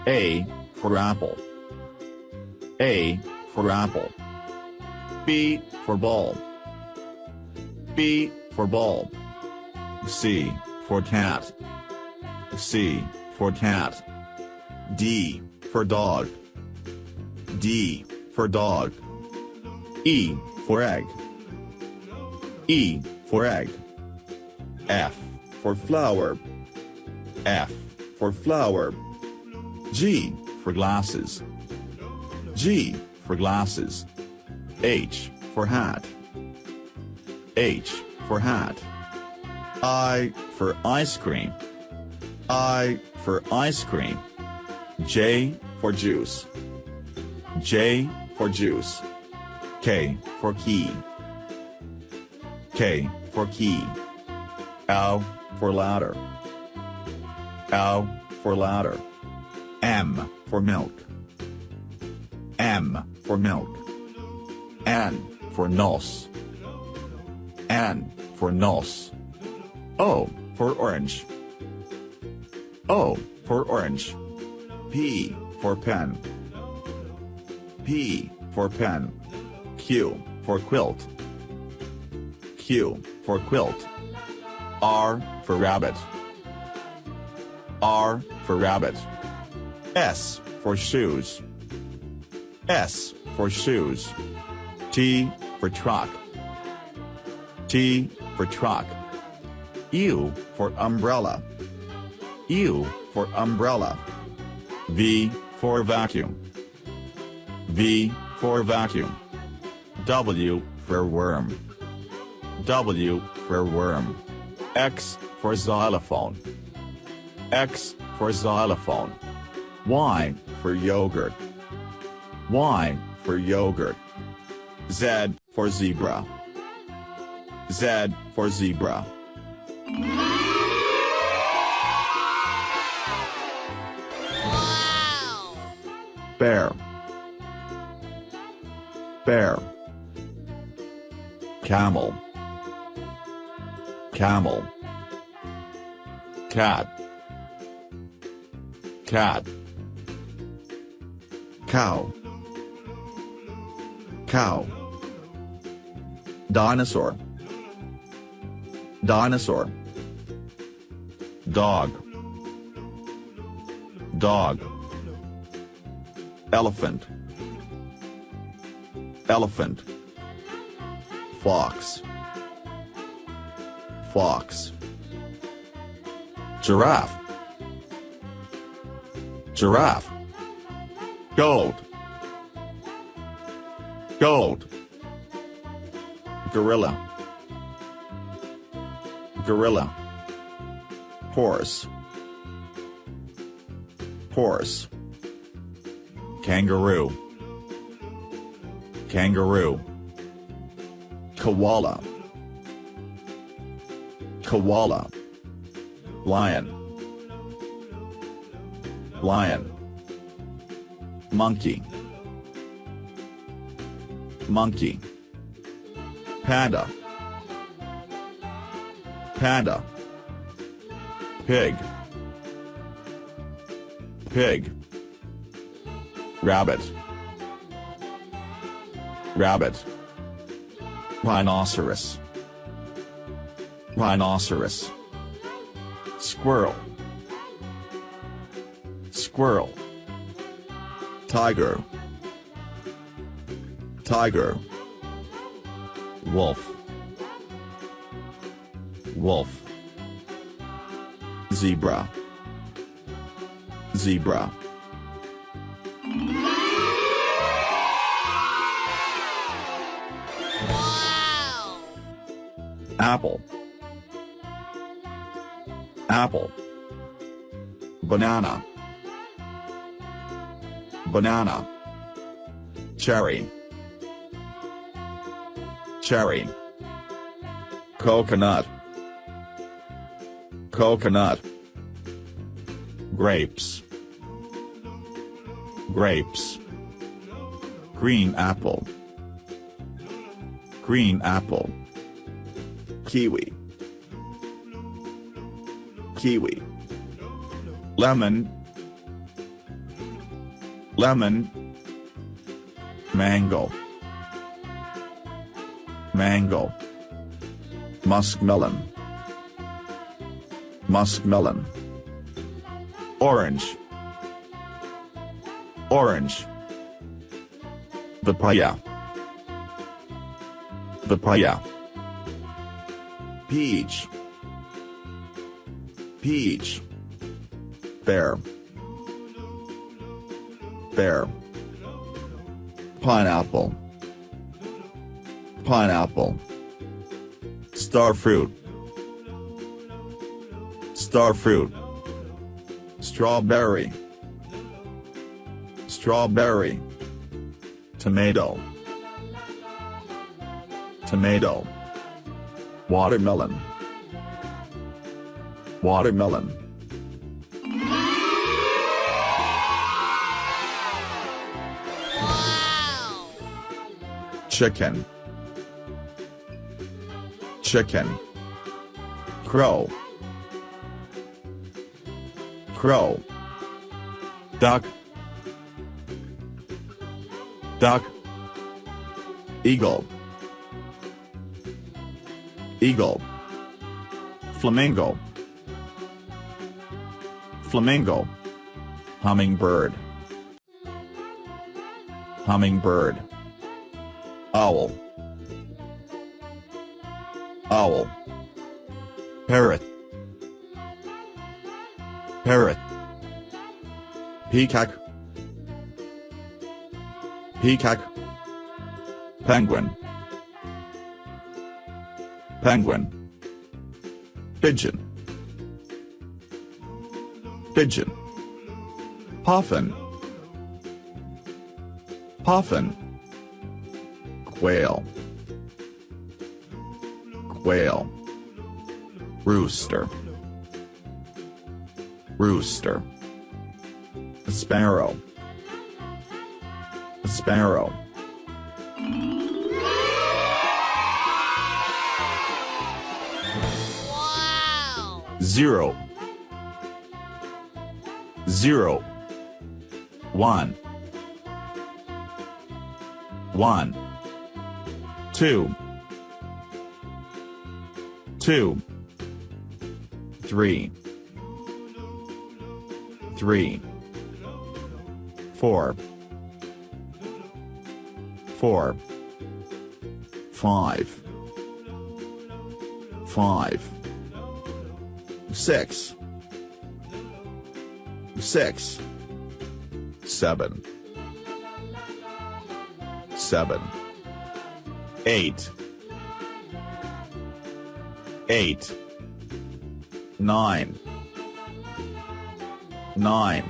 A for apple. A for apple. B for ball. B for ball. C for cat. C for cat. D for dog. D for dog. E for egg. E for egg. F for flower. F for flower. G for glasses. G for glasses. H for hat. H for hat. I for ice cream. I for ice cream. J for juice. J for juice. K for key. K for key. L for ladder. L for ladder. M for milk. M for milk. N for nose. N for nose. O for orange. O for orange. P for pen. P for pen. Q for quilt. Q for quilt. R for rabbit. R for rabbit. S for shoes. S for shoes. T for truck. T for truck. U for umbrella. U for umbrella. V for vacuum. V for vacuum. W for worm. W for worm. X for xylophone. X for xylophone. Y for yogurt. Y for yogurt. Z for zebra. Z for zebra. Wow! Bear. Bear. Camel. Camel. Cat. Cat. Cow. Cow. Dinosaur. Dinosaur. Dog. Dog. Elephant. Elephant. Fox. Fox. Giraffe. Giraffe. Gold. Gold. Gorilla. Gorilla. Horse. Horse. Kangaroo. Kangaroo. Koala. Koala. Lion. Lion. Monkey. Monkey. Panda. Panda. Pig. Pig. Rabbit. Rabbit. Rhinoceros. Rhinoceros. Squirrel. Squirrel. Tiger. Tiger. Wolf. Wolf. Zebra. Zebra. Wow! Apple. Apple. Banana. Banana. Cherry. Cherry. Coconut. Coconut. grapes, grapes. Green apple, green apple. Kiwi, kiwi. Lemon, lemon. Mango, mango. Muskmelon, muskmelon. Orange, orange. Papaya, papaya. Peach, peach. Pear, pear. Pineapple, pineapple. Starfruit, starfruit. Strawberry, strawberry. Tomato, tomato. Watermelon, watermelon. Chicken, chicken. Crow, crow. Duck, duck. Eagle, eagle. Flamingo, flamingo. Hummingbird, hummingbird. Owl, owl. Parrot, parrot. Peacock, peacock. Penguin, penguin. Pigeon, pigeon. Puffin, puffin. Quail, quail. Rooster, rooster. Sparrow, sparrow. Wow! Zero, zero. One, one. Two, two. Three, three. Four, four. Five, five. Six, six. Seven, seven. Eight, eight. Nine, nine.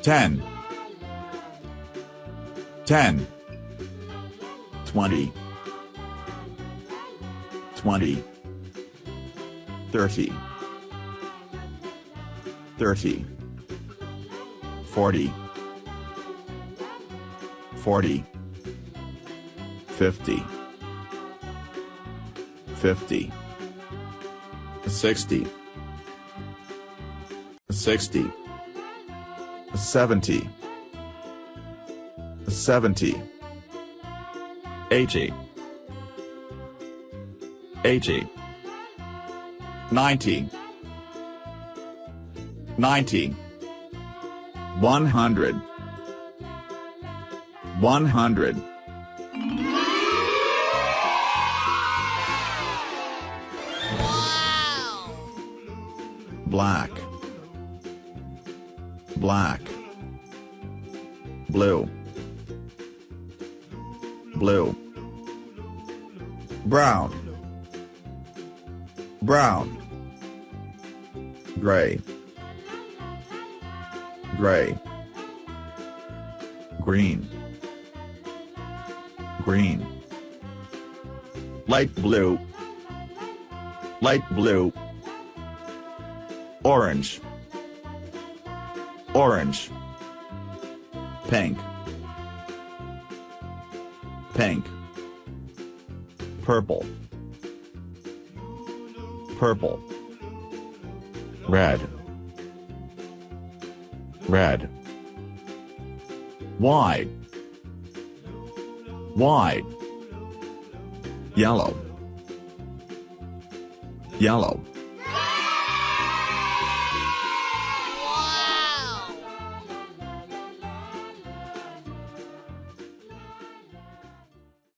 10, 10. 20, 20. 30, 30. 40, 40. 50, 50. 60, 60. 70, 70. 80, 80. 90, 90. 100, 100. Wow! Black, black. Blue, blue. Brown, brown. Gray, gray. Green, green. Light blue, light blue. Orange, orange, pink, pink, purple, purple, red, red, white, white, yellow, yellow,